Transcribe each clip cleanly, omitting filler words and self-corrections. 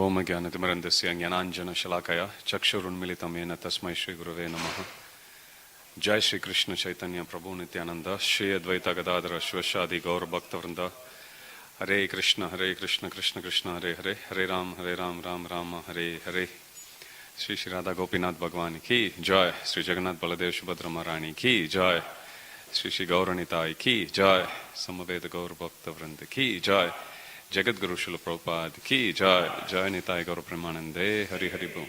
Om Gyanatimirandasya Jnananjana Shalakaya Chakshurunmilitam Yena Tasmai Shri Gurave Namaha. Jai Shri Krishna Caitanya Prabhu Nityananda Shri Advaita Gadadhara Shvashadi Gaur Bhaktavrinda. Hare Krishna Krishna Krishna Hare Hare Hare Ram Ram Rama Hare Hare. Shri Shri Radha Gopinath Bhagwan Ki Jai. Shri Jagannath Baladev Subhadra Maharani Ki Jai. Shri Shri Gauranitai Ki Jai. Samaveda Gaur Bhaktavrinda Ki Jai. Jagat Guru Srila Prabhupada Ki Jai. Jai Nitai Gaur Premanande Hari Hari Bol.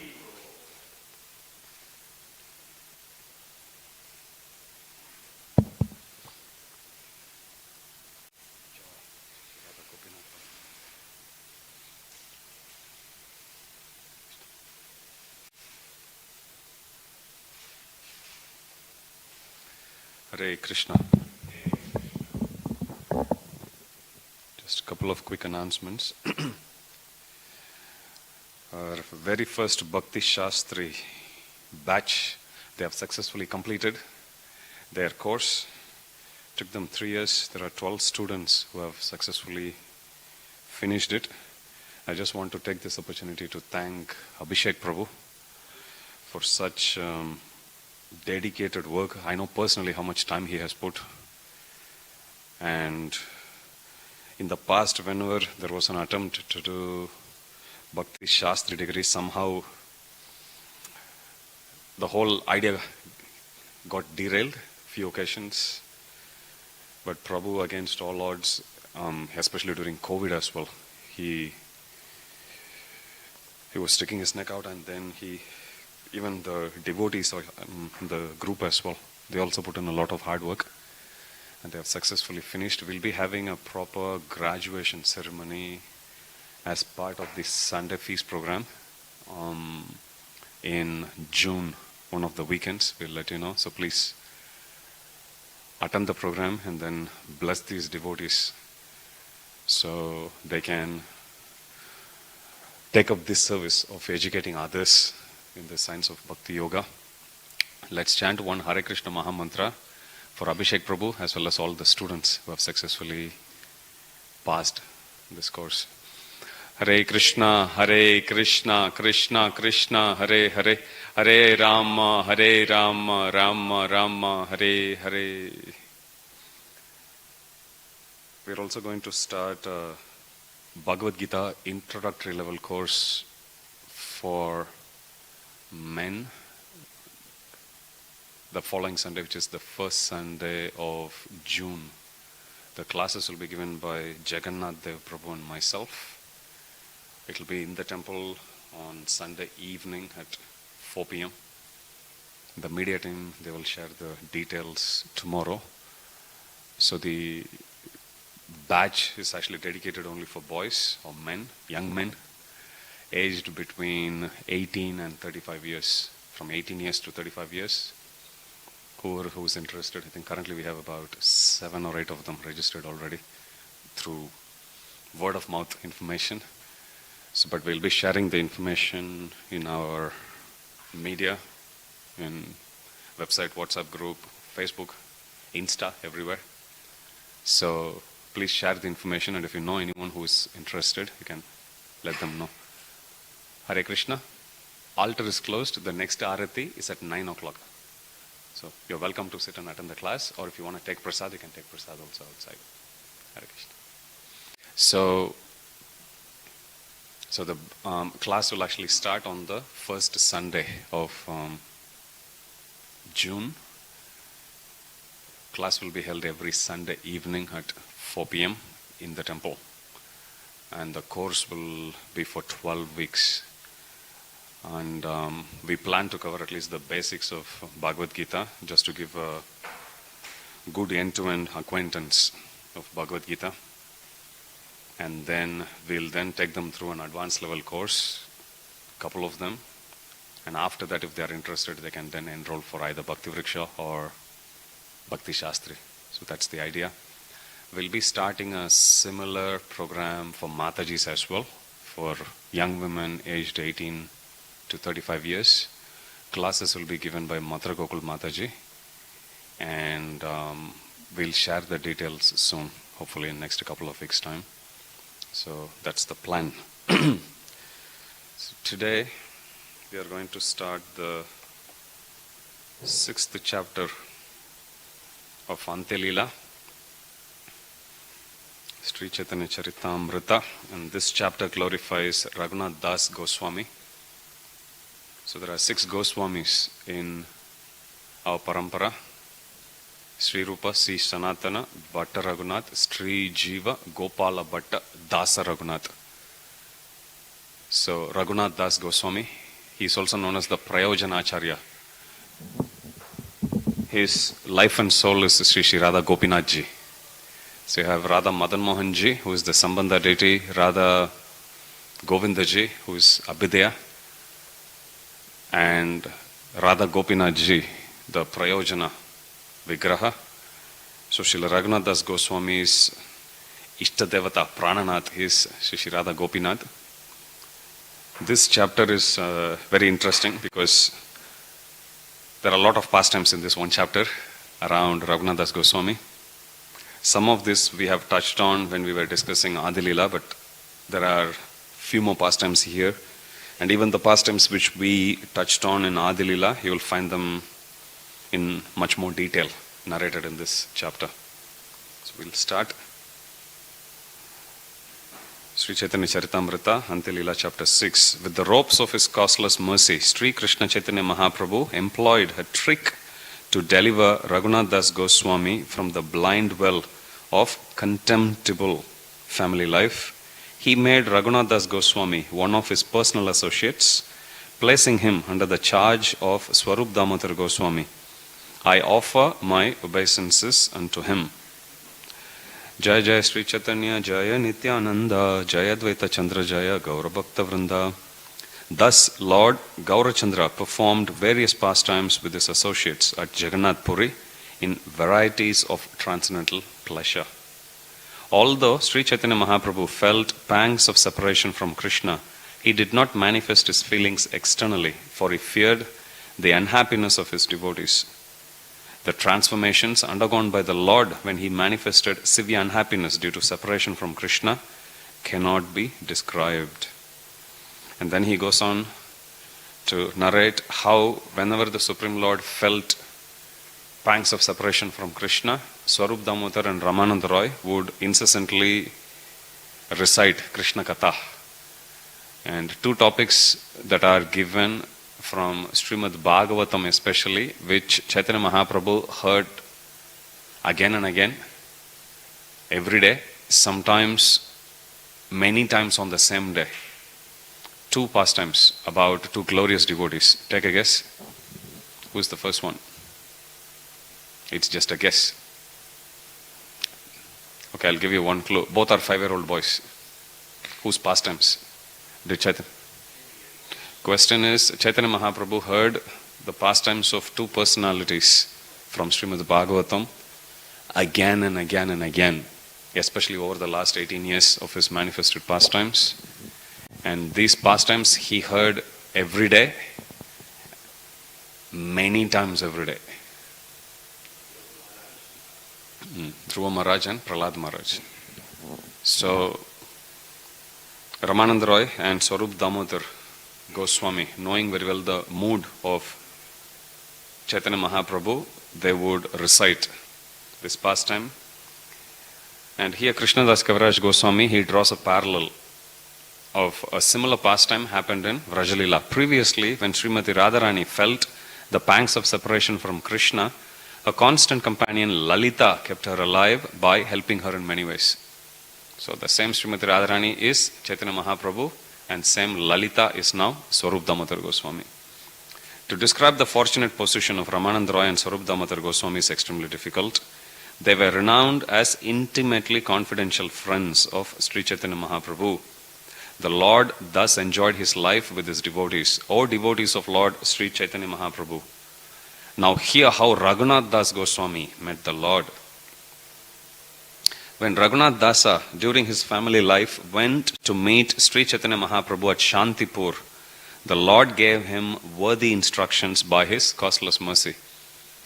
Hare Krishna. Just a couple of quick announcements. Our very first Bhakti Shastri batch, they have successfully completed their course. Took them 3 years. There are 12 students who have successfully finished it. I just want to take this opportunity to thank Abhishek Prabhu for such dedicated work. I know personally how much time he has put. And in the past, whenever there was an attempt to do Bhakti Shastri degree, somehow the whole idea got derailed few occasions. But Prabhu, against all odds, especially during COVID as well, he was sticking his neck out, and then even the devotees or the group as well, they also put in a lot of hard work, and they have successfully finished. We'll be having a proper graduation ceremony as part of this Sunday Feast program in June, one of the weekends. We'll let you know. So please attend the program and then bless these devotees so they can take up this service of educating others in the science of Bhakti Yoga. Let's chant one Hare Krishna Maha Mantra for Abhishek Prabhu as well as all the students who have successfully passed this course. Hare Krishna Krishna Krishna Hare Hare, Hare Rama Rama Rama Hare Hare. We're also going to start a Bhagavad Gita introductory level course for men the following Sunday, which is the first Sunday of June. The classes will be given by Jagannath Dev Prabhu and myself. It will be in the temple on Sunday evening at 4 p.m. The media team, they will share the details tomorrow. So the batch is actually dedicated only for boys or men, young men, aged between 18 and 35 years, from 18 years to 35 years. Who's interested? I think currently we have about 7 or 8 of them registered already through word of mouth information. So, but we'll be sharing the information in our media, in website, WhatsApp group, Facebook, Insta, everywhere. So please share the information, and if you know anyone who is interested, you can let them know. Hare Krishna. Altar is closed. The next Arati is at 9 o'clock. So you're welcome to sit and attend the class, or if you want to take prasad, you can take prasad also outside. Hare Krishna. So the class will actually start on the first Sunday of June. Class will be held every Sunday evening at 4 p.m. in the temple. And the course will be for 12 weeks. And we plan to cover at least the basics of Bhagavad Gita, just to give a good end-to-end acquaintance of Bhagavad Gita. And then we'll then take them through an advanced level course, a couple of them. And after that, if they are interested, they can then enroll for either Bhakti Vriksha or Bhakti Shastri. So that's the idea. We'll be starting a similar program for Matajis as well, for young women aged 18 to 35 years. Classes will be given by Mathura Gokul Mataji, and we'll share the details soon, hopefully in next couple of weeks' time. So that's the plan. So today we are going to start the 6th chapter of Antya, Sri Caitanya Caritamrta, and this chapter glorifies Raghunath Das Goswami. So there are 6 Goswamis in our parampara: Sri Rupa, Sri Sanatana, Bhatta Raghunath, Sri Jiva, Gopala Bhatta, Dasa Raghunath. So Raghunath Das Goswami, he is also known as the Prayojanacharya. His life and soul is Sri Sri Radha Gopinath Ji. So you have Radha Madan Mohan Ji, who is the Sambandha deity, Radha Govinda Ji, who is Abhidaya, and Radha Gopinath Ji, the Prayojana Vigraha. So Srila Raghunath Das Goswami's Ishtadevata, Prananath, is Sri Sri Radha Gopinath. This chapter is very interesting because there are a lot of pastimes in this one chapter around Raghunath Das Goswami. Some of this we have touched on when we were discussing Adi Leela, but there are few more pastimes here. And even the pastimes which we touched on in Adi Leela, you will find them in much more detail narrated in this chapter. So we'll start. Sri Caitanya Caritamrta, Antya Leela, chapter 6. With the ropes of his causeless mercy, Sri Krishna Chaitanya Mahaprabhu employed a trick to deliver Raghunath Das Goswami from the blind well of contemptible family life. He made Raghunath Das Goswami one of his personal associates, placing him under the charge of Swarup Damodar Goswami. I offer my obeisances unto him. Jaya Jaya Sri Chaitanya, Jaya Nityananda, Jaya Dvaita Chandra, Jaya Gaurabhakta Vrinda. Thus, Lord Gaurachandra performed various pastimes with his associates at Jagannath Puri in varieties of transcendental pleasure. Although Sri Chaitanya Mahaprabhu felt pangs of separation from Krishna, he did not manifest his feelings externally, for he feared the unhappiness of his devotees. The transformations undergone by the Lord when he manifested severe unhappiness due to separation from Krishna cannot be described. And then he goes on to narrate how whenever the Supreme Lord felt pangs of separation from Krishna, Swarup Damodar and Ramananda Roy would incessantly recite Krishna Katha. And 2 topics that are given from Srimad Bhagavatam especially, which Chaitanya Mahaprabhu heard again and again, every day, sometimes many times on the same day. 2 pastimes about 2 glorious devotees. Take a guess. Who's the first one? It's just a guess. Okay, I'll give you one clue. Both are 5-year-old boys. Whose pastimes did Chaitanya? Question is, Chaitanya Mahaprabhu heard the pastimes of 2 personalities from Srimad Bhagavatam again and again and again, especially over the last 18 years of his manifested pastimes. And these pastimes he heard every day, many times every day. Dhruva Maharaj and Prahlad Maharaj. So, Ramananda Roy and Swarup Damodar Goswami, knowing very well the mood of Chaitanya Mahaprabhu, they would recite this pastime. And here Krishnadas Kaviraj Goswami, he draws a parallel of a similar pastime happened in Vrajalila. Previously, when Srimati Radharani felt the pangs of separation from Krishna, a constant companion Lalita kept her alive by helping her in many ways. So the same Srimati Radharani is Chaitanya Mahaprabhu, and same Lalita is now Swarup Damodar Goswami. To describe the fortunate position of Ramananda Roy and Swarup Damodar Goswami is extremely difficult. They were renowned as intimately confidential friends of Sri Chaitanya Mahaprabhu. The Lord thus enjoyed his life with his devotees, O devotees of Lord Sri Chaitanya Mahaprabhu. Now hear how Raghunath Das Goswami met the Lord. When Raghunath Dasa, during his family life, went to meet Sri Chaitanya Mahaprabhu at Shantipur, the Lord gave him worthy instructions by his causeless mercy.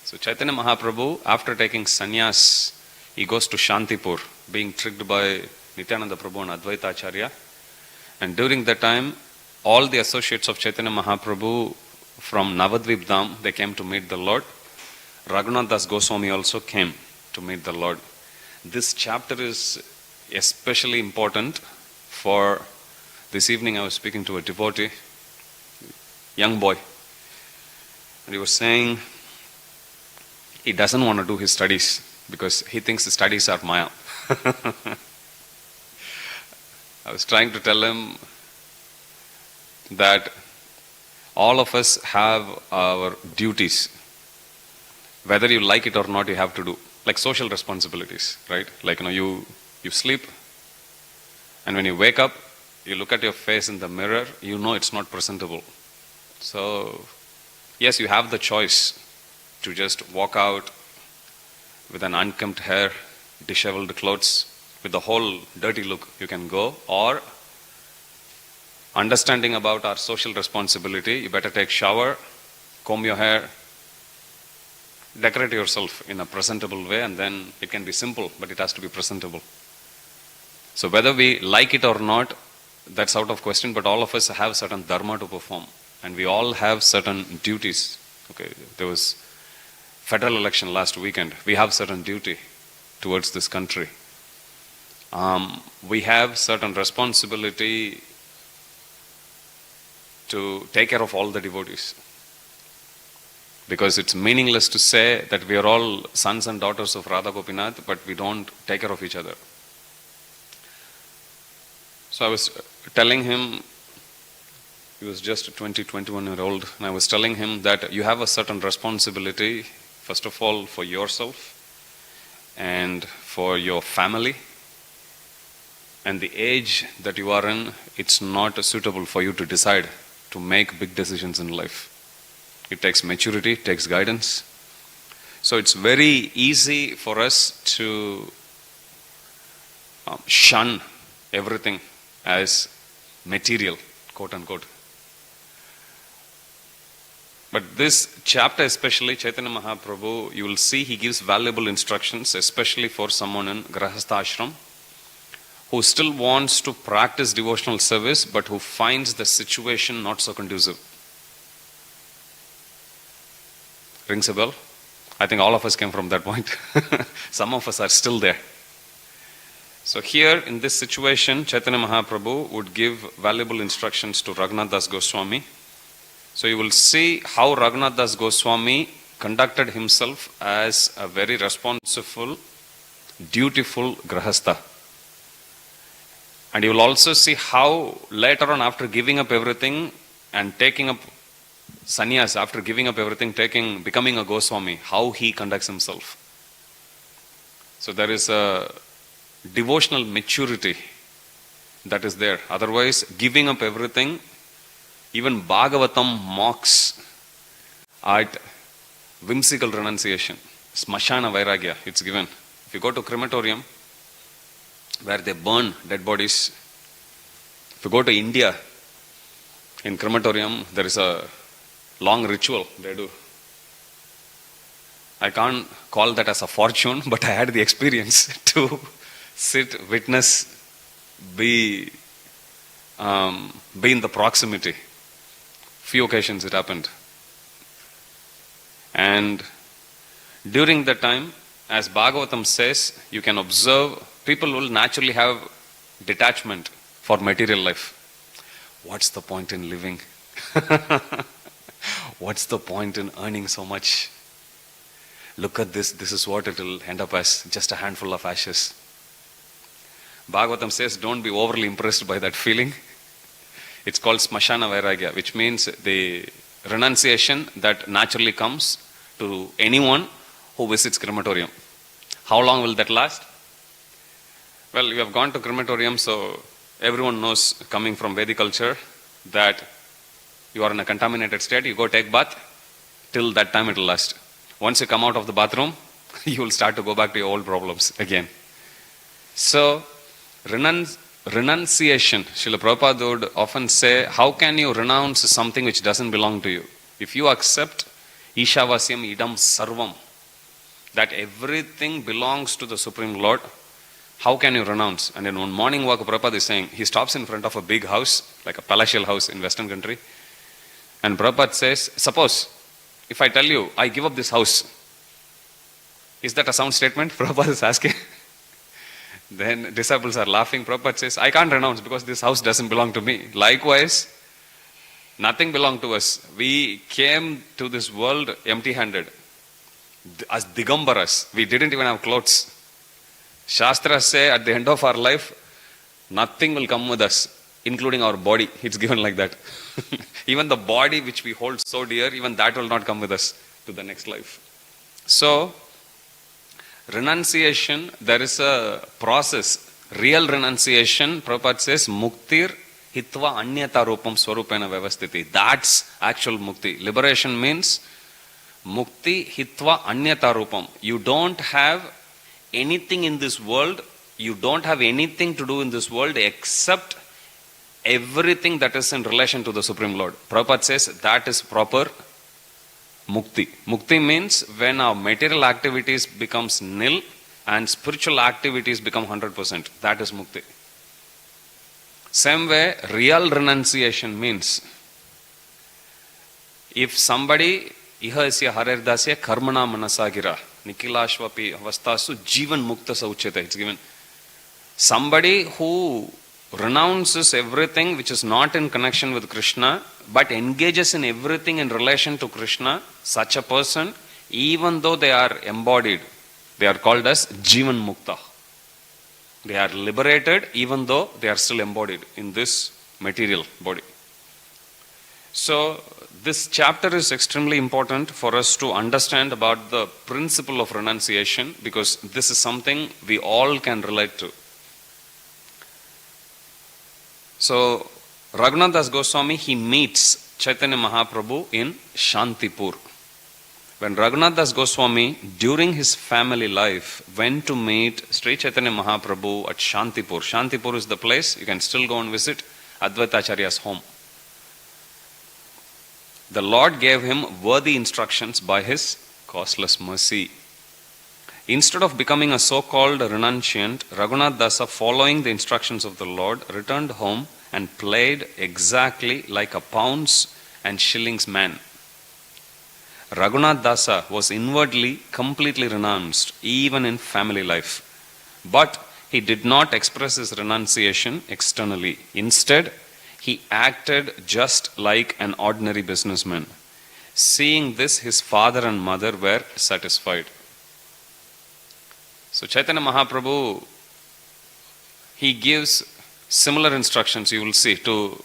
So Chaitanya Mahaprabhu, after taking sannyas, he goes to Shantipur, being tricked by Nityananda Prabhu and Advaita Acharya. And during that time, all the associates of Chaitanya Mahaprabhu from Navadvip Dham, they came to meet the Lord. Raghunath Das Goswami also came to meet the Lord. This chapter is especially important for this evening. I was speaking to a devotee, young boy, and he was saying he doesn't want to do his studies because he thinks the studies are Maya. I was trying to tell him that all of us have our duties. Whether you like it or not, you have to do. Like social responsibilities, right? Like, you sleep, and when you wake up, you look at your face in the mirror, you know it's not presentable. So, yes, you have the choice to just walk out with an unkempt hair, disheveled clothes, with the whole dirty look. You can go, or understanding about our social responsibility, you better take shower, comb your hair, decorate yourself in a presentable way, and then it can be simple, but it has to be presentable. So whether we like it or not, that's out of question, but all of us have certain dharma to perform, and we all have certain duties. Okay, there was federal election last weekend. We have certain duty towards this country. We have certain responsibility to take care of all the devotees. Because it's meaningless to say that we are all sons and daughters of Radha Gopinath, but we don't take care of each other. So I was telling him, he was just a 21-year-old, and I was telling him that you have a certain responsibility, first of all, for yourself and for your family. And the age that you are in, it's not suitable for you to decide to make big decisions in life. It takes maturity, it takes guidance. So it's very easy for us to shun everything as material, quote unquote. But this chapter, especially Chaitanya Mahaprabhu, you will see he gives valuable instructions, especially for someone in Grahastha Ashram who still wants to practice devotional service, but who finds the situation not so conducive. Rings a bell? I think all of us came from that point. Some of us are still there. So here in this situation, Chaitanya Mahaprabhu would give valuable instructions to Raghunath Das Goswami. So you will see how Raghunath Das Goswami conducted himself as a very responsible, dutiful Grahastha. And you will also see how later on, after giving up everything and taking up sannyas, after giving up everything, becoming a Goswami, how he conducts himself. So there is a devotional maturity that is there. Otherwise, giving up everything, even Bhagavatam mocks at whimsical renunciation. Smashana Vairagya, it's given. If you go to crematorium, where they burn dead bodies, if you go to India, in crematorium, there is a long ritual they do. I can't call that as a fortune, but I had the experience to sit, witness, be in the proximity. Few occasions it happened. And during that time, as Bhagavatam says, you can observe, people will naturally have detachment for material life. What's the point in living? What's the point in earning so much? Look at this is what it will end up as, just a handful of ashes. Bhagavatam says, don't be overly impressed by that feeling. It's called Smashana Vairagya, which means the renunciation that naturally comes to anyone who visits crematorium. How long will that last? Well, you have gone to crematorium, so everyone knows, coming from Vedic culture, that you are in a contaminated state, you go take bath, till that time it will last. Once you come out of the bathroom, you will start to go back to your old problems again. So, renunciation, Srila Prabhupada would often say, how can you renounce something which doesn't belong to you? If you accept Ishavasyam idam sarvam, that everything belongs to the Supreme Lord, How can you renounce? And in one morning walk, Prabhupada is saying, he stops in front of a big house, like a palatial house in Western country. And Prabhupada says, suppose, if I tell you, I give up this house, is that a sound statement? Prabhupada is asking. Then disciples are laughing. Prabhupada says, I can't renounce because this house doesn't belong to me. Likewise, nothing belonged to us. We came to this world empty-handed. As Digambaras, we didn't even have clothes. Shastras say at the end of our life, nothing will come with us, including our body. It's given like that. Even the body which we hold so dear, even that will not come with us to the next life. So, renunciation, there is a process. Real renunciation, Prabhupada says, muktir hitva anyata rupam swarupena vyavastiti. That's actual mukti. Liberation means mukti hitva anyata rupam. You don't have anything in this world, you don't have anything to do in this world except everything that is in relation to the Supreme Lord. Prabhupada says that is proper mukti. Mukti means when our material activities becomes nil and spiritual activities become 100%. That is mukti. Same way, real renunciation means if somebody ihasya harirdasya karmana manasagira nikilashvapi avastasu jivan mukta sauchyate. It's given. Somebody who renounces everything which is not in connection with Krishna but engages in everything in relation to Krishna, such a person, even though they are embodied, they are called as jivan mukta. They are liberated even though they are still embodied in this material body. So, this chapter is extremely important for us to understand about the principle of renunciation, because this is something we all can relate to. So, Raghunath Das Goswami, he meets Chaitanya Mahaprabhu in Shantipur. When Raghunath Das Goswami, during his family life, went to meet Sri Chaitanya Mahaprabhu at Shantipur. Shantipur is the place, you can still go and visit Advaita Acharya's home. The Lord gave him worthy instructions by his causeless mercy. Instead of becoming a so-called renunciant, Raghunath Dasa, following the instructions of the Lord, returned home and played exactly like a pounds and shillings man. Raghunath Dasa was inwardly completely renounced, even in family life. But he did not express his renunciation externally. Instead, he acted just like an ordinary businessman. Seeing this, his father and mother were satisfied. So Chaitanya Mahaprabhu, he gives similar instructions, you will see, to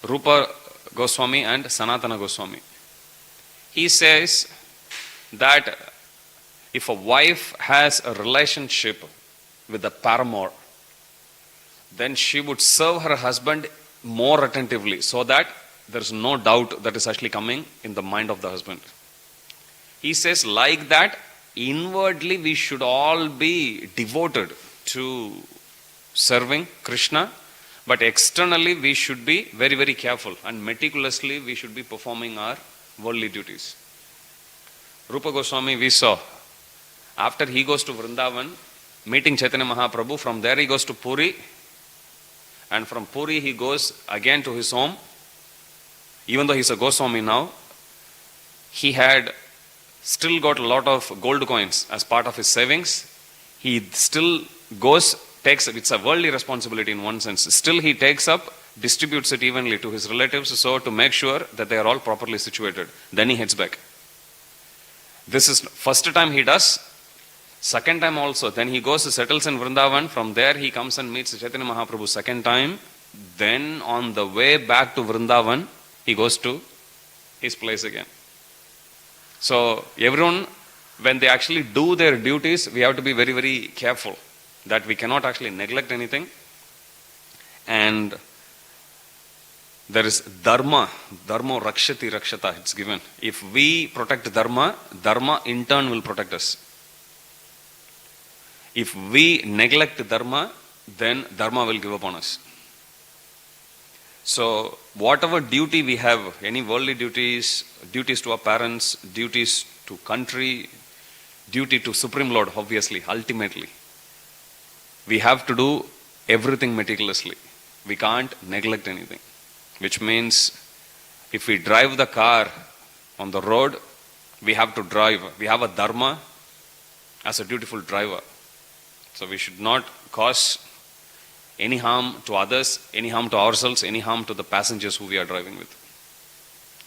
Rupa Goswami and Sanatana Goswami. He says that if a wife has a relationship with a paramour, then she would serve her husband more attentively, so that there is no doubt that is actually coming in the mind of the husband. He says, like that, inwardly we should all be devoted to serving Krishna, but externally we should be very, very careful and meticulously we should be performing our worldly duties. Rupa Goswami, we saw, after he goes to Vrindavan, meeting Chaitanya Mahaprabhu, from there he goes to Puri, and from Puri he goes again to his home. Even though he's a Goswami now, he had still got a lot of gold coins as part of his savings. He still goes, takes, it's a worldly responsibility in one sense, still he takes up, distributes it evenly to his relatives, so to make sure that they are all properly situated. Then he heads back. This is first time he does. Second time also, then he goes, settles in Vrindavan. From there he comes and meets Chaitanya Mahaprabhu second time. Then on the way back to Vrindavan, he goes to his place again. So everyone, when they actually do their duties, we have to be very, very careful that we cannot actually neglect anything. And there is dharma, dharma rakshati rakshata, it's given. If we protect dharma, dharma in turn will protect us. If we neglect dharma, then dharma will give up on us. So, whatever duty we have, any worldly duties, duties to our parents, duties to country, duty to Supreme Lord, obviously, ultimately. we have to do everything meticulously. We can't neglect anything. Which means if we drive the car on the road, we have to drive. We have a dharma as a dutiful driver. So we should not cause any harm to others, any harm to ourselves, any harm to the passengers who we are driving with.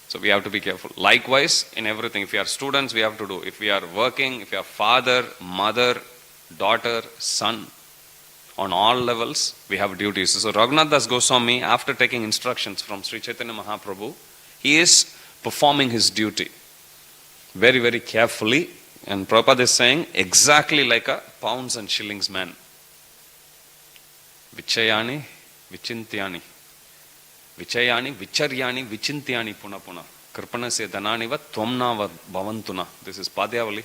So we have to be careful. Likewise, in everything, if we are students, we have to do. If we are working, if we are father, mother, daughter, son, on all levels, we have duties. So Raghunath Das Goswami, after taking instructions from Sri Chaitanya Mahaprabhu, he is performing his duty very, very carefully. And Prabhupada is saying, exactly like a pounds and shillings man. Vichayani, vichintyani. Vichayani, vicharyani, vichintyani puna puna. Kripanasya dhananiva tvamna bhavantuna. This is Padyavali.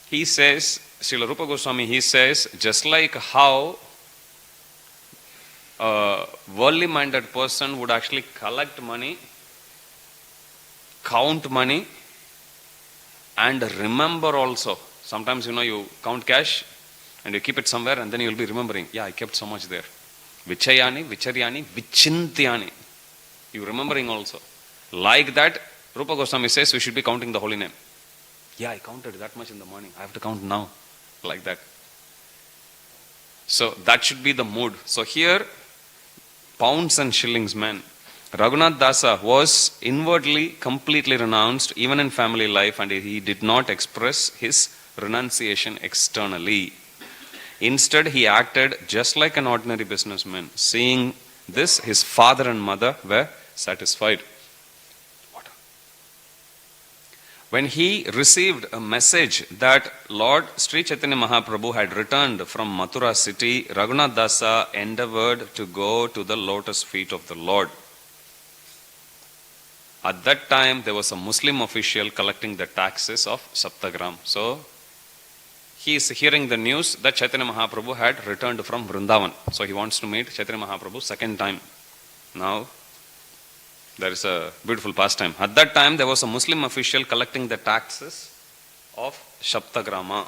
He says, Srila Rupa Goswami, he says, just like how a worldly minded person would actually collect money, count money, and remember also. Sometimes, you count cash and you keep it somewhere and then you will be remembering, yeah, I kept so much there. Vichayani, vicharyani, vichintyani. You remembering also. Like that, Rupa Goswami says we should be counting the holy name. Yeah, I counted that much in the morning. I have to count now. Like that. So that should be the mood. So here, pounds and shillings man. Raghunath Dasa was inwardly completely renounced even in family life, and he did not express his renunciation externally. Instead, he acted just like an ordinary businessman. Seeing this, his father and mother were satisfied. When he received a message that Lord Sri Chaitanya Mahaprabhu had returned from Mathura city, Raghunath Dasa endeavored to go to the lotus feet of the Lord. At that time, there was a Muslim official collecting the taxes of Saptagram. So, he is hearing the news that Chaitanya Mahaprabhu had returned from Vrindavan. So, he wants to meet Chaitanya Mahaprabhu second time. Now, there is a beautiful pastime. At that time, there was a Muslim official collecting the taxes of Saptagrama.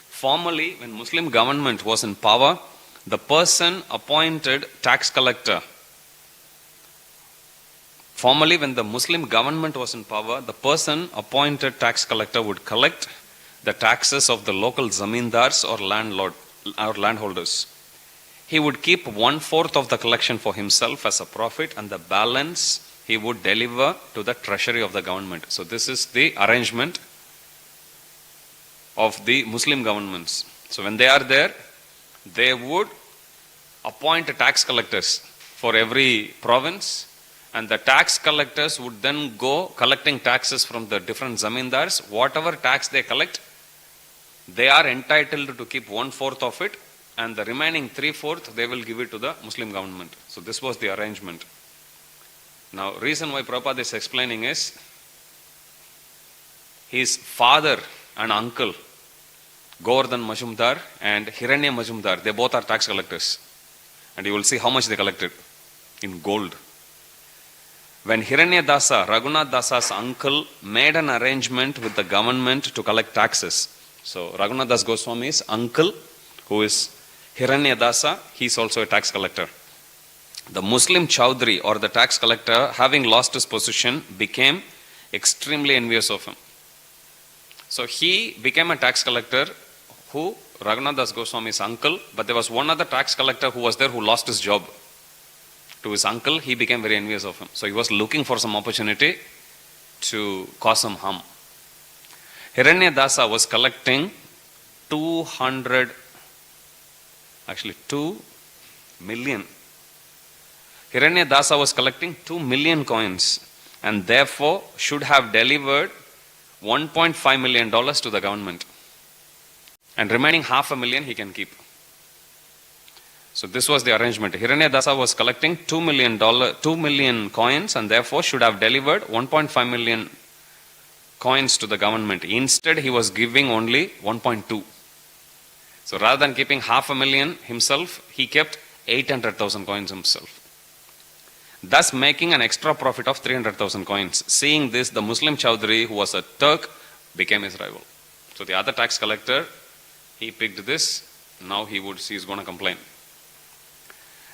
Formerly, when Muslim government was in power, the person appointed tax collector. Formerly, when the Muslim government was in power, the person appointed tax collector would collect the taxes of the local zamindars or landholders. He would keep 1/4 of the collection for himself as a profit, and the balance he would deliver to the treasury of the government. So this is the arrangement of the Muslim governments. So when they are there, they would appoint tax collectors for every province, and the tax collectors would then go collecting taxes from the different zamindars. Whatever tax they collect, they are entitled to keep 1/4 of it, and the remaining 3/4 they will give it to the Muslim government. So this was the arrangement. Now, reason why Prabhupada is explaining is his father and uncle, Govardhan Majumdar and Hiranya Majumdar, they both are tax collectors. And you will see how much they collected in gold. When Hiranya Dasa, Raghunath Dasa's uncle, made an arrangement with the government to collect taxes. So Raghunath Das Goswami's uncle, who is Hiranya Dasa, he is also a tax collector. The Muslim Chaudhry, or the tax collector, having lost his position, became extremely envious of him. So he became a tax collector who, Raghunath Das Goswami's uncle, but there was one other tax collector who was there who lost his job. To his uncle, he became very envious of him. So he was looking for some opportunity to cause some harm. Hiranya Dasa was collecting 2 million. Hiranya Dasa was collecting 2 million coins, and therefore should have delivered $1.5 million to the government. And remaining $500,000 he can keep. So this was the arrangement. Hiranya Dasa was collecting $2 million coins, and therefore should have delivered 1.5 million coins to the government. Instead, he was giving only 1.2. So rather than keeping $500,000 himself, he kept 800,000 coins himself, thus making an extra profit of 300,000 coins. Seeing this, the Muslim Chaudhry, who was a Turk, became his rival. So the other tax collector, he picked this. Now he's going to complain.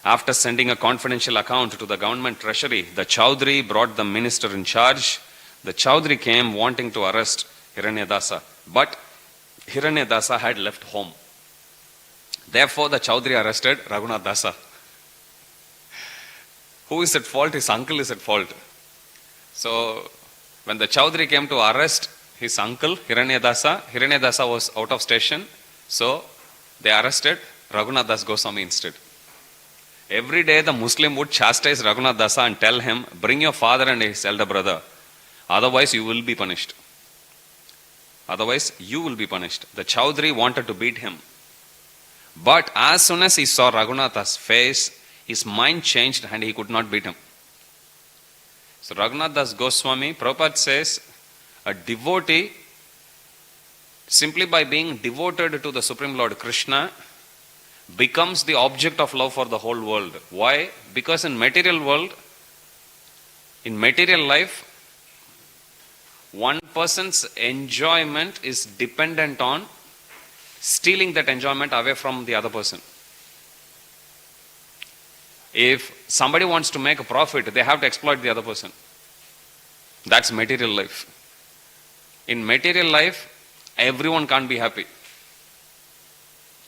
After sending a confidential account to the government treasury, the Chaudhry brought the minister in charge. The Chaudhry came wanting to arrest Hiranyadasa, but Hiranyadasa had left home. Therefore, the Chaudhry arrested Raghunath Dasa. Who is at fault? His uncle is at fault. So, when the Chaudhry came to arrest his uncle, Hiranyadasa was out of station. So, they arrested Raghunath Das Goswami instead. Every day the Muslim would chastise Raghunath Dasa and tell him, bring your father and his elder brother. Otherwise, you will be punished. Otherwise, you will be punished. The Chaudhry wanted to beat him. But as soon as he saw Raghunatha's face, his mind changed and he could not beat him. So Raghunath Das Goswami, Prabhupada says, a devotee, simply by being devoted to the Supreme Lord Krishna, becomes the object of love for the whole world. Why? Because in material world, in material life, one person's enjoyment is dependent on stealing that enjoyment away from the other person. If somebody wants to make a profit, they have to exploit the other person. That's material life. In material life, everyone can't be happy.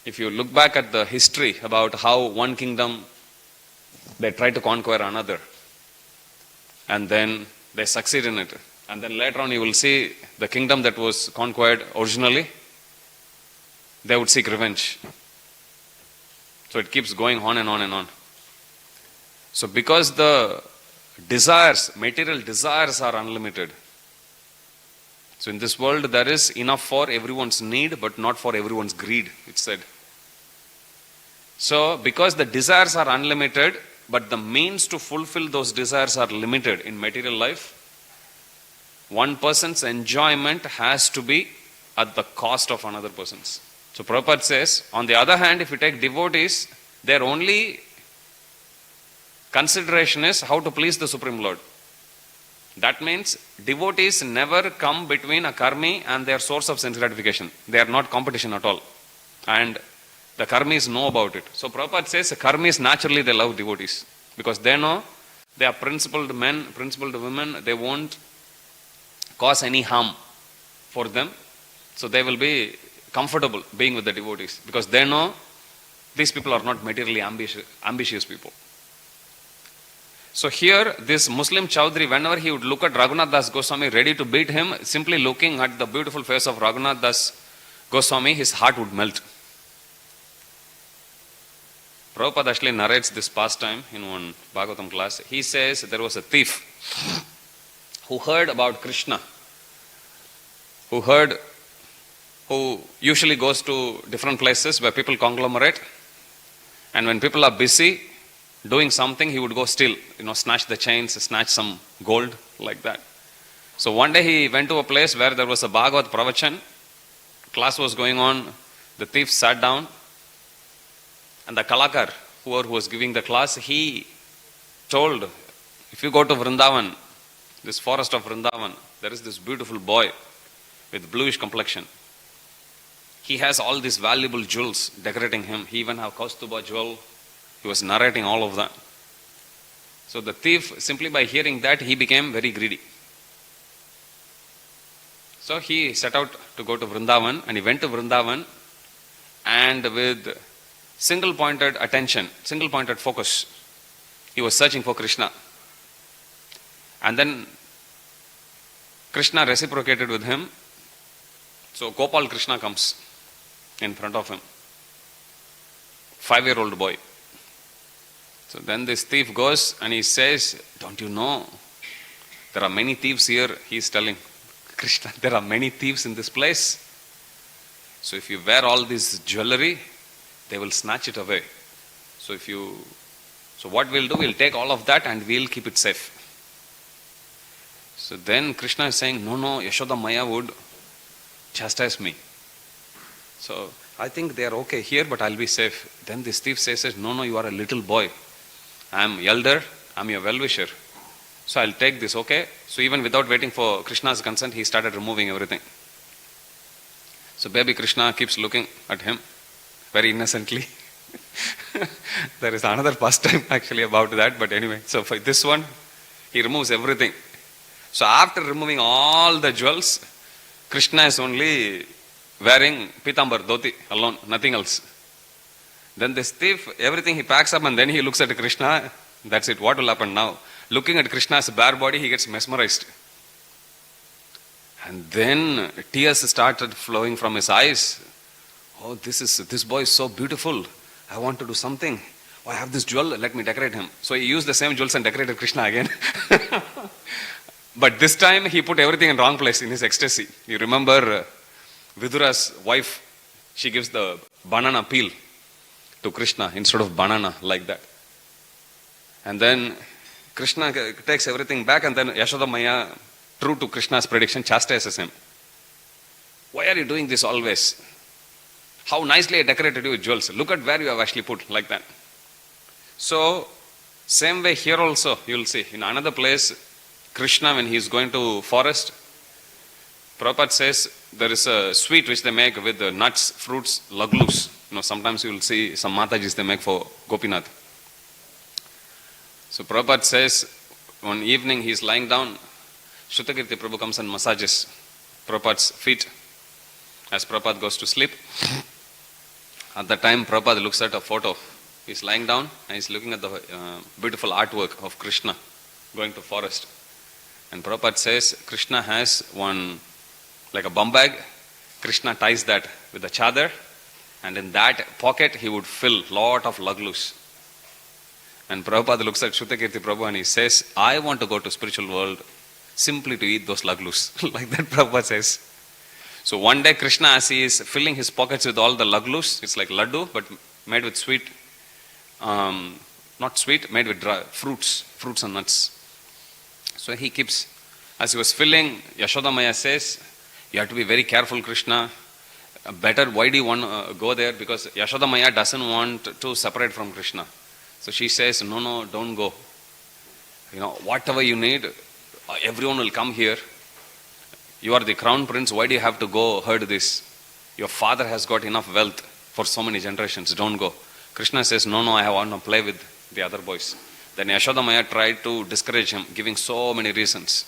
If you look back at the history about how one kingdom, they tried to conquer another, and then they succeed in it. And then later on you will see the kingdom that was conquered originally, they would seek revenge. So it keeps going on and on and on. So because the desires, material desires are unlimited. So in this world there is enough for everyone's need but not for everyone's greed, it's said. So because the desires are unlimited but the means to fulfill those desires are limited in material life, one person's enjoyment has to be at the cost of another person's. So Prabhupada says, on the other hand, if you take devotees, their only consideration is how to please the Supreme Lord. That means devotees never come between a karmi and their source of sense gratification. They are not competition at all. And the karmis know about it. So Prabhupada says karmis naturally they love devotees because they know they are principled men, principled women, they won't cause any harm for them. So they will be comfortable being with the devotees because they know these people are not materially ambitious people. So here this Muslim Chaudhry, whenever he would look at Raghunath Das Goswami ready to beat him, simply looking at the beautiful face of Raghunath Das Goswami, his heart would melt. Prabhupada actually narrates this pastime in one Bhagavatam class. He says there was a thief who heard about Krishna, who usually goes to different places where people conglomerate, and when people are busy doing something, he would go steal, snatch the chains, snatch some gold, like that. So one day he went to a place where there was a Bhagavad Pravachan, class was going on, the thief sat down, and the Kalakar, who was giving the class, he told, if you go to Vrindavan, this forest of Vrindavan, there is this beautiful boy with bluish complexion. He has all these valuable jewels decorating him. He even have Kaustuba jewel. He was narrating all of that. So the thief, simply by hearing that, he became very greedy. So he set out to go to Vrindavan, and he went to Vrindavan, and with single-pointed attention, single-pointed focus, he was searching for Krishna. And then Krishna reciprocated with him. So Gopal Krishna comes in front of him. 5-year-old boy. So then this thief goes and he says, don't you know, there are many thieves here. He is telling Krishna, there are many thieves in this place. So if you wear all this jewelry, they will snatch it away. So what we'll do, we'll take all of that and we'll keep it safe. So then Krishna is saying, no, Yashoda Maya would chastise me. So I think they are okay here, but I'll be safe. Then this thief says, no, you are a little boy. I am elder, I am your well-wisher. So I'll take this, okay? So even without waiting for Krishna's consent, he started removing everything. So baby Krishna keeps looking at him very innocently. There is another pastime actually about that, but anyway, so for this one, he removes everything. So after removing all the jewels, Krishna is only wearing pitambar, dhoti alone, nothing else. Then this thief, everything he packs up and then he looks at Krishna. That's it. What will happen now? Looking at Krishna's bare body, he gets mesmerized. And then tears started flowing from his eyes. Oh, this boy is so beautiful. I want to do something. Oh, I have this jewel, let me decorate him. So he used the same jewels and decorated Krishna again. But this time he put everything in wrong place in his ecstasy. You remember Vidura's wife, she gives the banana peel to Krishna instead of banana, like that. And then Krishna takes everything back, and then Yashoda Maya, true to Krishna's prediction, chastises him. Why are you doing this always? How nicely I decorated you with jewels. Look at where you have actually put, like that. So, same way here also, you will see. In another place, Krishna, when he is going to forest, Prabhupada says there is a sweet which they make with the nuts, fruits, laglus. Sometimes you will see some Matajis they make for Gopinath. So Prabhupada says, one evening he is lying down, Shrutakirti Prabhu comes and massages Prabhupada's feet as Prabhupada goes to sleep. At that time, Prabhupada looks at a photo. He is lying down and he is looking at the beautiful artwork of Krishna going to forest. And Prabhupada says, Krishna has one, like a bum bag. Krishna ties that with a chadar, and in that pocket he would fill lot of laglus. And Prabhupada looks at Shrutakirti Prabhu and he says, I want to go to spiritual world simply to eat those laglus. Like that Prabhupada says. So one day Krishna, as he is filling his pockets with all the laglus, it's like laddu but made with sweet, not sweet, made with dry fruits and nuts. So he keeps, as he was filling, Yashoda Maya says, you have to be very careful, Krishna. Better, why do you want to go there? Because Yashoda Maya doesn't want to separate from Krishna. So she says, no, don't go. Whatever you need, everyone will come here. You are the crown prince, why do you have to go herd this? Your father has got enough wealth for so many generations, don't go. Krishna says, no, I want to play with the other boys. Then Yashoda Maya tried to discourage him, giving so many reasons.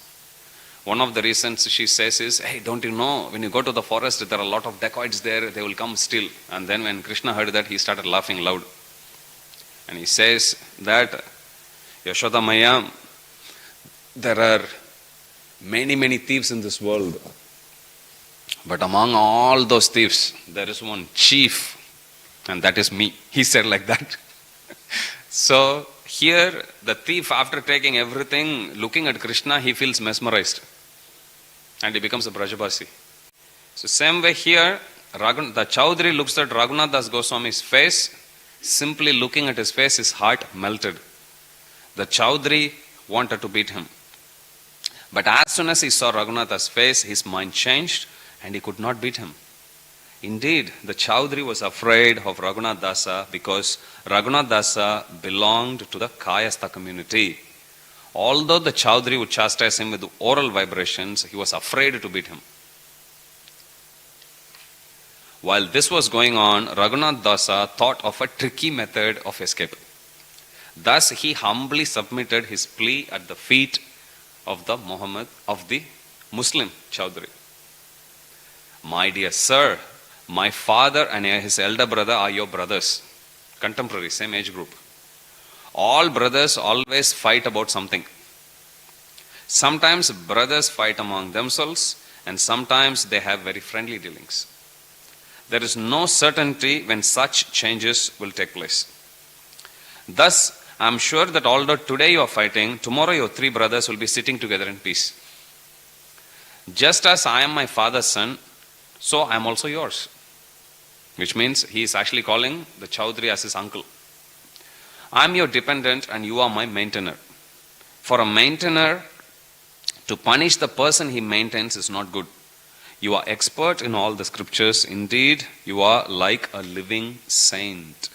One of the reasons she says is, hey, don't you know, when you go to the forest, there are a lot of dacoits there, they will come steal. And then when Krishna heard that, he started laughing loud. And he says that, Yashoda Maya, there are many thieves in this world. But among all those thieves, there is one chief, and that is me. He said like that. So here, the thief, after taking everything, looking at Krishna, he feels mesmerized. And he becomes a Brajabasi. So same way here, the Chaudhary looks at Raghunath Das Goswami's face. Simply looking at his face, his heart melted. The Chaudhary wanted to beat him. But as soon as he saw Raghunath's face, his mind changed and he could not beat him. Indeed, the Chaudhary was afraid of Raghunath Dasa because Raghunath Dasa belonged to the Kayastha community. Although the Chaudhary would chastise him with oral vibrations, he was afraid to beat him. While this was going on, Raghunath Dasa thought of a tricky method of escape. Thus, he humbly submitted his plea at the feet of the Muslim Chaudhary. My dear sir, my father and his elder brother are your brothers, contemporary, same age group. All brothers always fight about something. Sometimes brothers fight among themselves, and sometimes they have very friendly dealings. There is no certainty when such changes will take place. Thus, I am sure that although today you are fighting, tomorrow your three brothers will be sitting together in peace. Just as I am my father's son, so I am also yours. Which means he is actually calling the Chaudhary as his uncle. I am your dependent and you are my maintainer. For a maintainer to punish the person he maintains is not good. You are expert in all the scriptures. Indeed, you are like a living saint.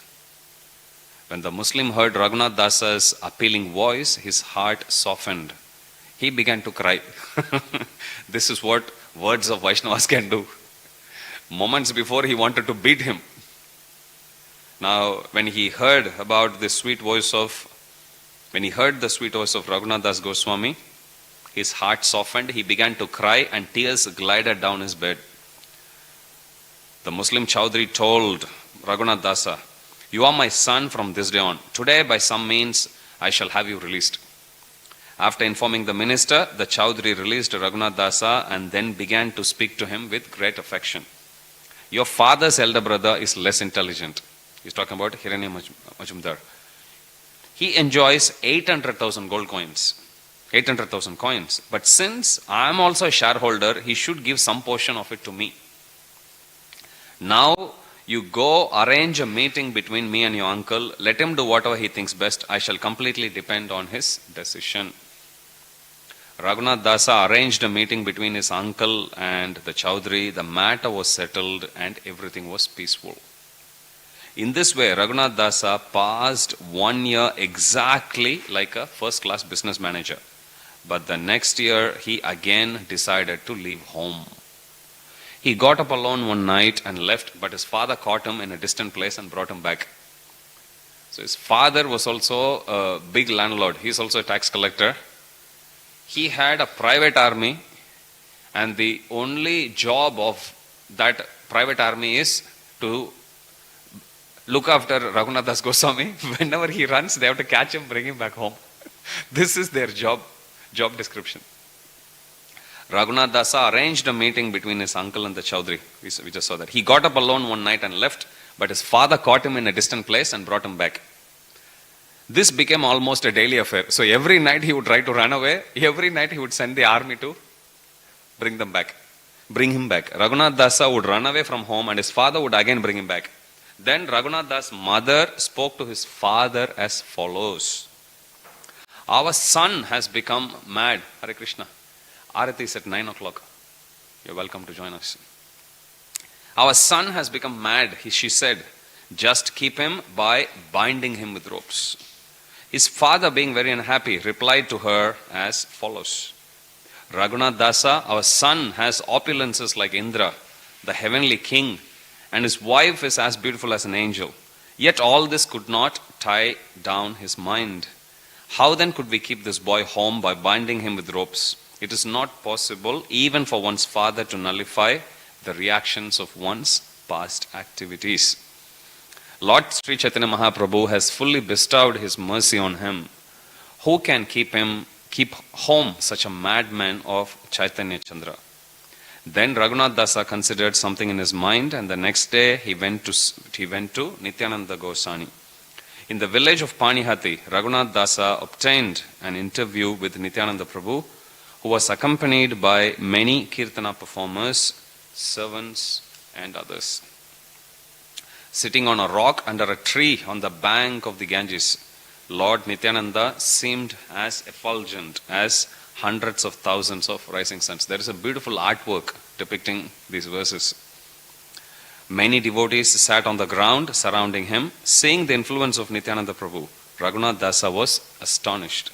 When the Muslim heard Raghunath Dasa's appealing voice, his heart softened. He began to cry. This is what words of Vaishnavas can do. Moments before he wanted to beat him. Now, when he heard the sweet voice of Raghunath Das Goswami, his heart softened, he began to cry and tears glided down his bed. The Muslim Chaudhry told Raghunath Dasa, "You are my son from this day on. Today, by some means, I shall have you released." After informing the minister, the Chaudhry released Raghunath Dasa and then began to speak to him with great affection. "Your father's elder brother is less intelligent." He's talking about Hiranya Majumdar. "He enjoys 800,000 gold coins. 800,000 coins. But since I am also a shareholder, he should give some portion of it to me. Now you go arrange a meeting between me and your uncle. Let him do whatever he thinks best. I shall completely depend on his decision." Raghunath Dasa arranged a meeting between his uncle and the Chaudhry. The matter was settled and everything was peaceful. In this way, Raghunath Dasa passed 1 year exactly like a first-class business manager. But the next year, he again decided to leave home. He got up alone one night and left, but his father caught him in a distant place and brought him back. So his father was also a big landlord. He is also a tax collector. He had a private army, and the only job of that private army is to look after Raghunath Das Goswami. Whenever he runs, they have to catch him, bring him back home. This is their job description. Raghunath Dasa arranged a meeting between his uncle and the Chaudhry. We just saw that. He got up alone one night and left, but his father caught him in a distant place and brought him back. This became almost a daily affair. So every night he would try to run away. Every night he would send the army to bring him back. Raghunath Dasa would run away from home and his father would again bring him back. Then Raghunath Das' mother spoke to his father as follows. "Our son has become mad." Hare Krishna. Arati is at 9 o'clock. You're welcome to join us. "Our son has become mad," she said. "Just keep him by binding him with ropes." His father, being very unhappy, replied to her as follows. "Raghunath Dasa, our son has opulences like Indra, the heavenly king, and his wife is as beautiful as an angel. Yet all this could not tie down his mind. How then could we keep this boy home by binding him with ropes? It is not possible even for one's father to nullify the reactions of one's past activities. Lord Sri Caitanya Mahaprabhu has fully bestowed his mercy on him. Who can keep home such a madman of Chaitanya Chandra?" Then Raghunath Dasa considered something in his mind, and the next day he went to Nityananda Goswami. In the village of Panihati, Raghunath Dasa obtained an interview with Nityananda Prabhu, who was accompanied by many Kirtana performers, servants, and others. Sitting on a rock under a tree on the bank of the Ganges, Lord Nityananda seemed as effulgent as hundreds of thousands of rising suns. There is a beautiful artwork depicting these verses. Many devotees sat on the ground surrounding him. Seeing the influence of Nityananda Prabhu, Raghunath Dasa was astonished.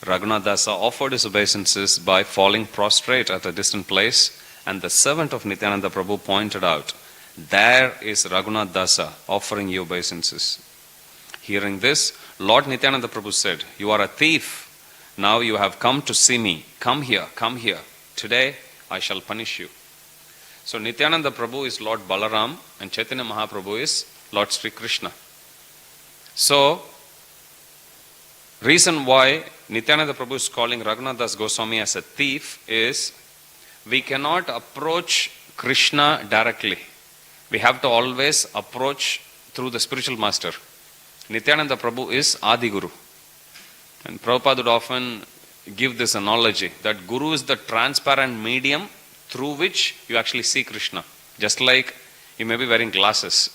Raghunath Dasa offered his obeisances by falling prostrate at a distant place, and the servant of Nityananda Prabhu pointed out, "There is Raghunath Dasa offering you obeisances." Hearing this, Lord Nityananda Prabhu said, "You are a thief. Now you have come to see me. Come here. Today I shall punish you." So Nityananda Prabhu is Lord Balaram and Chaitanya Mahaprabhu is Lord Sri Krishna. So, reason why Nityananda Prabhu is calling Raghunath Das Goswami as a thief is we cannot approach Krishna directly. We have to always approach through the spiritual master. Nityananda Prabhu is Adi Guru. And Prabhupada would often give this analogy that Guru is the transparent medium through which you actually see Krishna. Just like you may be wearing glasses.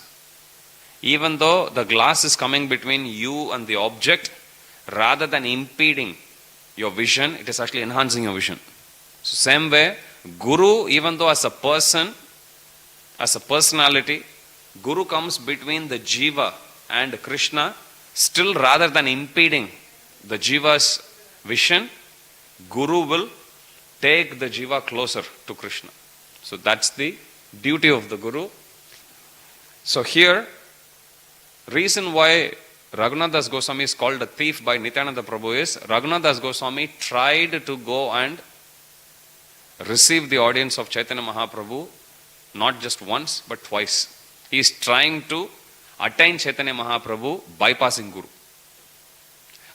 Even though the glass is coming between you and the object, rather than impeding your vision, it is actually enhancing your vision. So same way, Guru, even though as a person, as a personality, Guru comes between the Jiva and Krishna, still rather than impeding the Jiva's vision, Guru will take the Jiva closer to Krishna. So that's the duty of the Guru. So here, reason why Raghunath Das Goswami is called a thief by Nityananda Prabhu is Raghunath Das Goswami tried to go and receive the audience of Chaitanya Mahaprabhu not just once but twice. He is trying to attain Chaitanya Mahaprabhu bypassing Guru.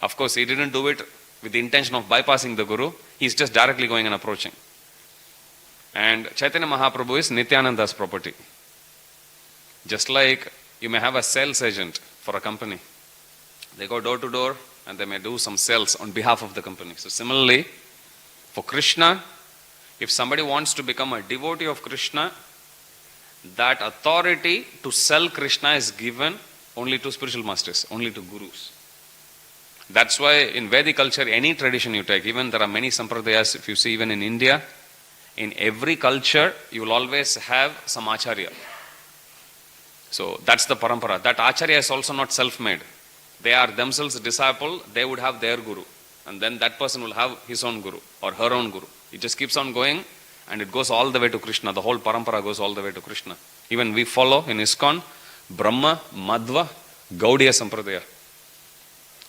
Of course, he didn't do it with the intention of bypassing the Guru. He is just directly going and approaching. And Chaitanya Mahaprabhu is Nityananda's property. Just like you may have a sales agent for a company. They go door to door and they may do some sales on behalf of the company. So similarly, for Krishna, if somebody wants to become a devotee of Krishna, that authority to sell Krishna is given only to spiritual masters, only to gurus. That's why in Vedic culture, any tradition you take, even there are many sampradayas, if you see even in India, in every culture, you will always have some acharya. So that's the parampara. That acharya is also not self-made. They are themselves disciple, they would have their guru. And then that person will have his own guru or her own guru. It just keeps on going and it goes all the way to Krishna. The whole parampara goes all the way to Krishna. Even we follow in ISKCON, Brahma, Madhva, Gaudiya Sampradaya.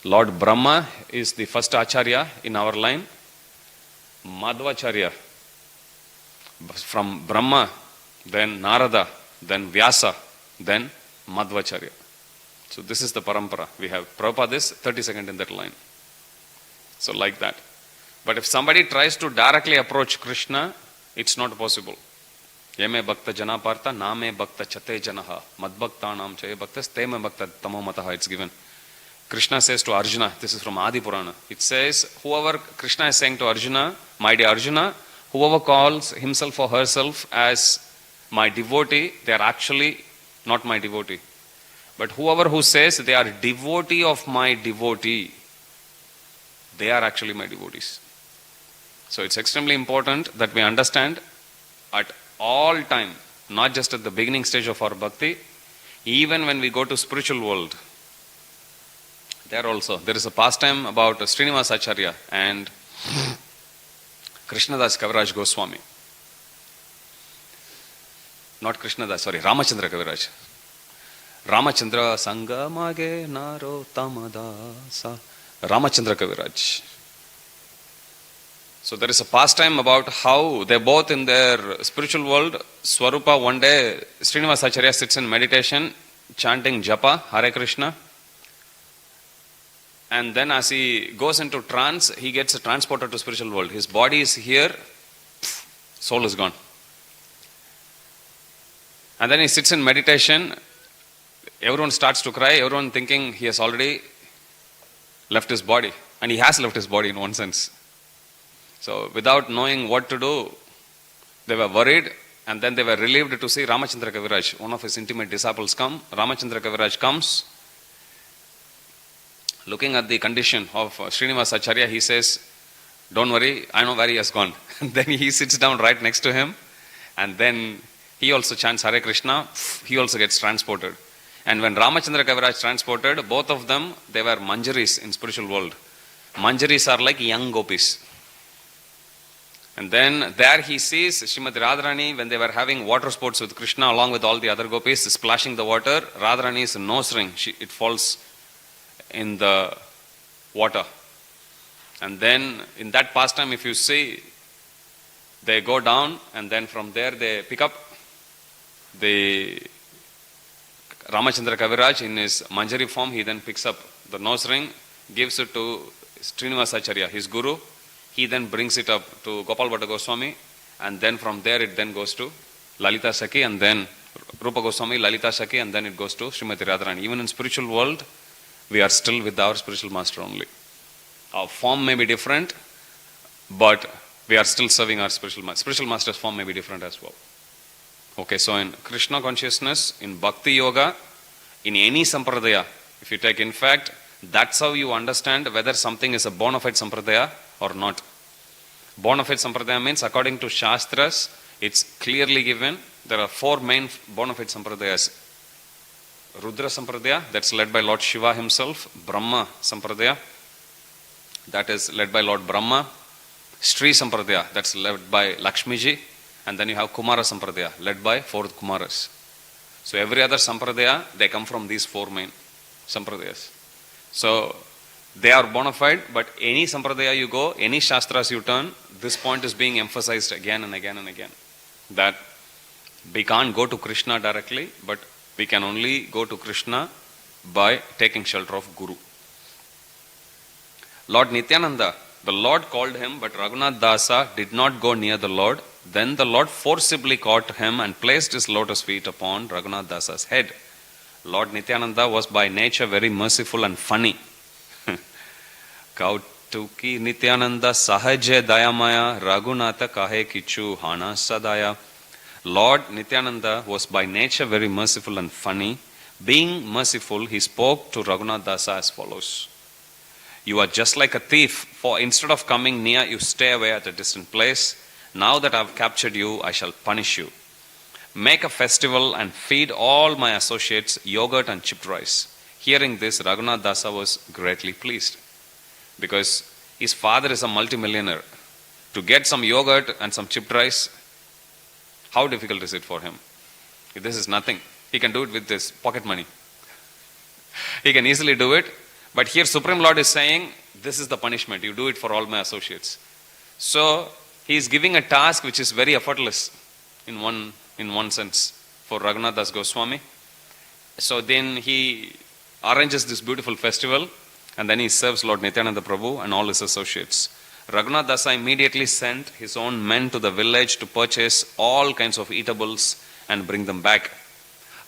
Lord Brahma is the first acharya in our line. Madhvacharya. From Brahma, then Narada, then Vyasa, then Madhvacharya. So this is the parampara. We have Prabhupada is 32nd in that line. So like that. But if somebody tries to directly approach Krishna, it's not possible. Yeme bhakta janapartha, name bhakta chate janaha, madbhaktanam chaye bhaktas, teme bhakta tamomataha, it's given. Krishna says to Arjuna, this is from Adi Purana, it says, whoever, Krishna is saying to Arjuna, my dear Arjuna, whoever calls himself or herself as my devotee, they are actually not my devotee. But whoever who says they are devotee of my devotee, they are actually my devotees. So it's extremely important that we understand at all time, not just at the beginning stage of our bhakti, even when we go to spiritual world. There also, there is a pastime about Srinivas Acharya and Krishnadas Kaviraj Goswami. Not Krishnadas, sorry, Ramachandra Kaviraj. Ramachandra Sangamage Naro Tamadasa. Ramachandra Kaviraj. So there is a pastime about how they both in their spiritual world, Swarupa, one day Srinivas Acharya sits in meditation, chanting Japa, Hare Krishna. And then as he goes into trance, he gets transported to spiritual world. His body is here, soul is gone. And then he sits in meditation, everyone starts to cry, everyone thinking he has already left his body. And he has left his body in one sense. So without knowing what to do, they were worried and then they were relieved to see Ramachandra Kaviraj, one of his intimate disciples come. Ramachandra Kaviraj comes. Looking at the condition of Srinivas Acharya, he says, don't worry, I know where he has gone. And then he sits down right next to him and then he also chants Hare Krishna, he also gets transported. And when Ramachandra Kaviraj transported, both of them, they were manjaris in spiritual world. Manjaris are like young gopis. And then there he sees Srimati Radharani when they were having water sports with Krishna along with all the other gopis, splashing the water. Radharani's nose ring, it falls in the water. And then in that pastime, if you see, they go down and then from there they pick up the Ramachandra Kaviraj in his manjari form. He then picks up the nose ring, gives it to Srinivas Acharya, his guru. He then brings it up to Gopal Bhatta Goswami, and then from there it then goes to Lalita Sakhi, and then Rupa Goswami, Lalita Sakhi, and then it goes to Srimati Radharani. Even in spiritual world, we are still with our spiritual master only. Our form may be different, but we are still serving our spiritual master. Spiritual master's form may be different as well. Okay, so in Krishna consciousness, in Bhakti Yoga, in any sampradaya, if you take, in fact, that's how you understand whether something is a bona fide sampradaya or not. Bona fide sampradaya means, according to Shastras, it's clearly given. There are four main bona fide sampradayas. Rudra sampradaya, that's led by Lord Shiva himself. Brahma sampradaya, that is led by Lord Brahma. Sri sampradaya, that's led by Lakshmiji. And then you have Kumara Sampradaya, led by 4 Kumaras. So every other Sampradaya, they come from these 4 main Sampradayas. So they are bona fide, but any Sampradaya you go, any Shastras you turn, this point is being emphasized again and again and again. That we can't go to Krishna directly, but we can only go to Krishna by taking shelter of Guru. Lord Nityananda, the Lord called him, but Raghunath Dasa did not go near the Lord. Then the Lord forcibly caught him and placed his lotus feet upon Raghunath Dasa's head. Lord Nityananda was by nature very merciful and funny. Kautuki Nityananda Sahaja Dayamaya Raghunatha Kahe Kichu Hana Sadaya. Lord Nityananda was by nature very merciful and funny. Being merciful, he spoke to Raghunath Dasa as follows. You are just like a thief, for instead of coming near, you stay away at a distant place. Now that I have captured you, I shall punish you. Make a festival and feed all my associates yogurt and chipped rice. Hearing this, Raghunath Dasa was greatly pleased, because his father is a multimillionaire. To get some yogurt and some chipped rice, how difficult is it for him? This is nothing. He can do it with this pocket money. He can easily do it. But here Supreme Lord is saying, this is the punishment. You do it for all my associates. So he is giving a task which is very effortless in one sense for Raghunath Das Goswami. So then he arranges this beautiful festival, and then he serves Lord Nityananda Prabhu and all his associates. Raghunath Dasa immediately sent his own men to the village to purchase all kinds of eatables and bring them back.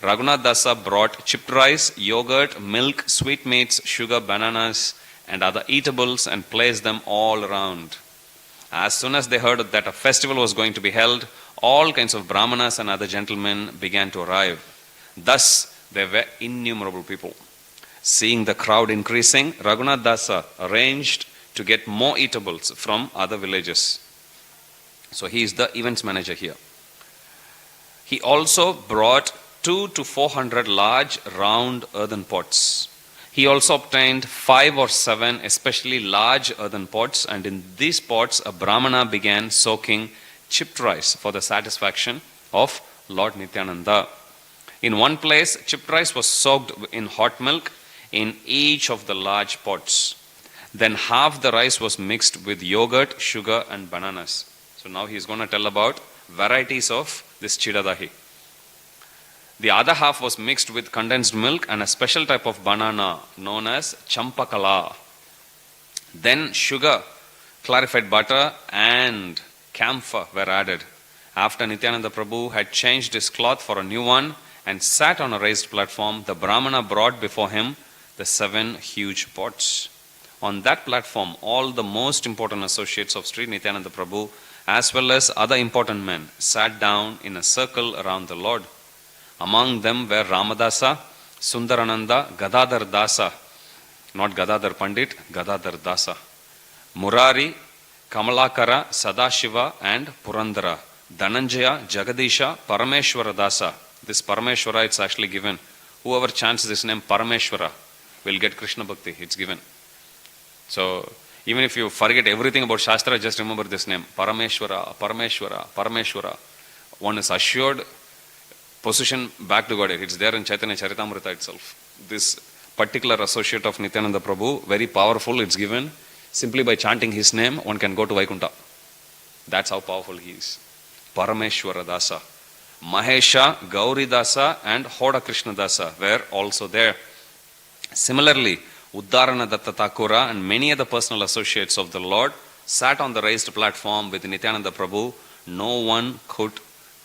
Raghunath Dasa brought chipped rice, yogurt, milk, sweetmeats, sugar, bananas, and other eatables and placed them all around. As soon as they heard that a festival was going to be held, all kinds of brahmanas and other gentlemen began to arrive. Thus, there were innumerable people. Seeing the crowd increasing, Raghunath Dasa arranged to get more eatables from other villages. So he is the events manager here. He also brought 200 to 400 large round earthen pots. He also obtained 5 or 7 especially large earthen pots, and in these pots a brahmana began soaking chipped rice for the satisfaction of Lord Nityananda. In one place, chipped rice was soaked in hot milk in each of the large pots. Then half the rice was mixed with yogurt, sugar and bananas. So now he is going to tell about varieties of this chidadahi. The other half was mixed with condensed milk and a special type of banana known as champakala. Then sugar, clarified butter and camphor were added. After Nityananda Prabhu had changed his cloth for a new one and sat on a raised platform, the Brahmana brought before him the 7 huge pots. On that platform, all the most important associates of Sri Nityananda Prabhu as well as other important men sat down in a circle around the Lord. Among them were Ramadasa, Sundarananda, Gadadhar Dasa, not Gadadhar Pandit, Gadadhar Dasa, Murari, Kamalakara, Sadashiva and Purandara, Dhananjaya, Jagadisha, Parameshwara Dasa. This Parameshwara, it's actually given. Whoever chants this name Parameshwara will get Krishna Bhakti, it's given. So, even if you forget everything about Shastra, just remember this name, Parameshwara, Parameshwara, Parameshwara. One is assured position back to Godhead. It's there in Caitanya Caritamrta itself. This particular associate of Nityananda Prabhu, very powerful, it's given. Simply by chanting his name, one can go to Vaikuntha. That's how powerful he is. Parameshwara Dasa. Mahesha, Gauri Dasa and Hoda Krishna Dasa were also there. Similarly, Uddarana Datta Thakura and many other personal associates of the Lord sat on the raised platform with Nityananda Prabhu. No one could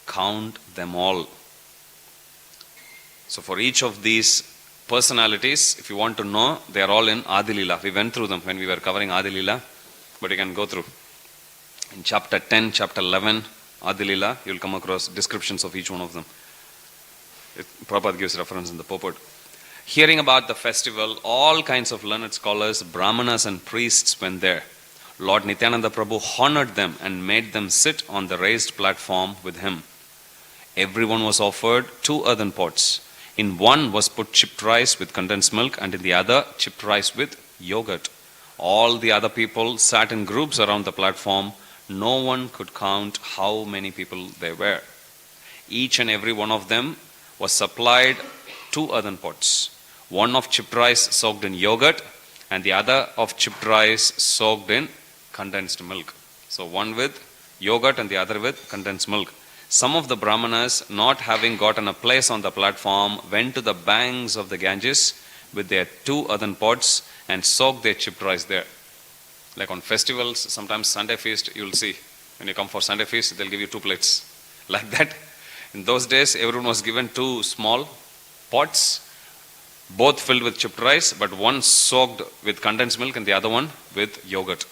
count them all. So for each of these personalities, if you want to know, they are all in Adi Lila. We went through them when we were covering Adi Lila, but you can go through. In chapter 10, chapter 11, Adi Lila, you will come across descriptions of each one of them. Prabhupada gives reference in the purport. Hearing about the festival, all kinds of learned scholars, brahmanas and priests went there. Lord Nityananda Prabhu honored them and made them sit on the raised platform with him. Everyone was offered 2 earthen pots. In one was put chipped rice with condensed milk, and in the other chipped rice with yogurt. All the other people sat in groups around the platform. No one could count how many people there were. Each and every one of them was supplied 2 earthen pots, one of chipped rice soaked in yogurt and the other of chipped rice soaked in condensed milk. So one with yogurt and the other with condensed milk. Some of the Brahmanas, not having gotten a place on the platform, went to the banks of the Ganges with their 2 earthen pots and soaked their chipped rice there. Like on festivals, sometimes Sunday feast, you'll see, when you come for Sunday feast, they'll give you 2 plates. Like that. In those days, everyone was given 2 small pots, both filled with chipped rice, but one soaked with condensed milk and the other one with yogurt.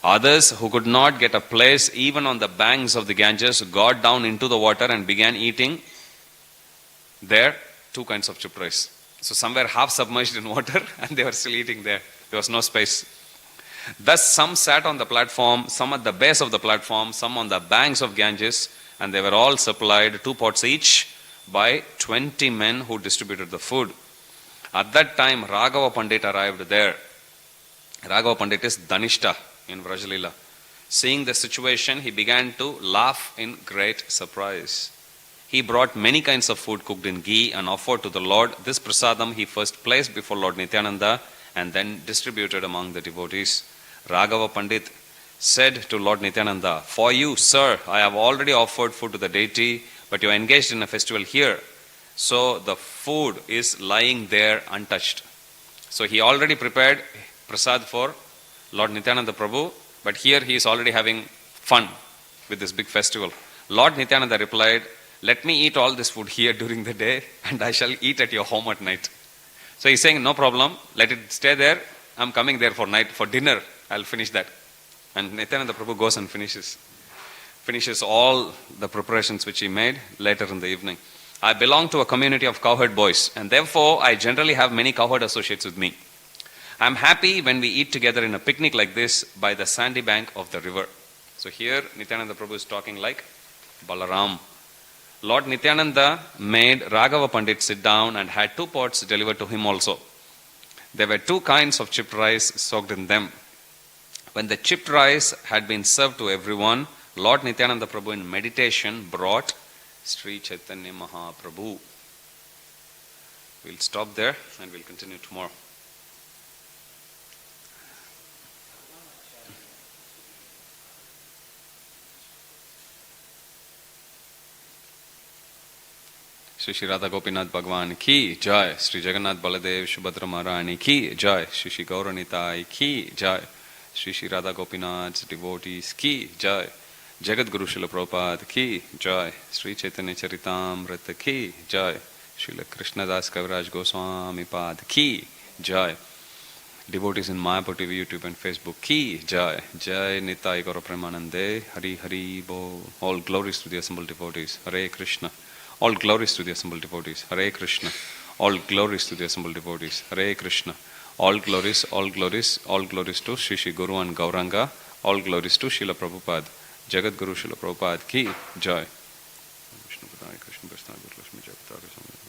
Others who could not get a place even on the banks of the Ganges got down into the water and began eating there 2 kinds of chipped rice. So some were half submerged in water and they were still eating there. There was no space. Thus some sat on the platform, some at the base of the platform, some on the banks of Ganges, and they were all supplied 2 pots each by 20 men who distributed the food. At that time, Raghava Pandit arrived there. Raghava Pandit is Dhanishta in Vrajalila. Seeing the situation, he began to laugh in great surprise. He brought many kinds of food cooked in ghee and offered to the Lord. This prasadam he first placed before Lord Nityananda and then distributed among the devotees. Raghava Pandit said to Lord Nityananda, "For you, sir, I have already offered food to the deity, but you are engaged in a festival here. So the food is lying there untouched." So he already prepared prasad for Lord Nityananda Prabhu, but here he is already having fun with this big festival. Lord Nityananda replied, "Let me eat all this food here during the day and I shall eat at your home at night." So he's saying, "No problem, let it stay there. I'm coming there for night, for dinner. I'll finish that." And Nityananda Prabhu goes and finishes all the preparations which he made later in the evening. "I belong to a community of cowherd boys, and therefore I generally have many cowherd associates with me. I'm happy when we eat together in a picnic like this by the sandy bank of the river." So here Nityananda Prabhu is talking like Balaram. Lord Nityananda made Raghava Pandit sit down and had 2 pots delivered to him also. There were 2 kinds of chipped rice soaked in them. When the chipped rice had been served to everyone, Lord Nityananda Prabhu in meditation brought Sri Caitanya Mahaprabhu. We'll stop there and we'll continue tomorrow. Shri Radha Gopinath Bhagwan ki jai, Shri Jagannath Baladev Subhadra Maharani ki jai, Shri Gauranitai ki jai, Shri Radha Gopinath's devotees ki jai, Jagat Guru Srila Prabhupada ki jai, Sri Caitanya Caritamrta ki jai, Srila Krishnadas Kaviraj Goswami Pad ki jai, devotees in Mayapur TV, YouTube and Facebook ki jai, Jai Nitai Gaura Premanande, Hari Hari Bo. All glories to the assembled devotees. Hare Krishna. All glories to the assembled devotees. Hare Krishna. All glories to the assembled devotees. Hare Krishna. All glories to Shri Shri Guru and Gauranga. All glories to Srila Prabhupada. Jagat Guru Srila Prabhupada ki jai. Vishnu Padai Krishna Prasthana Lakshmi Jagatari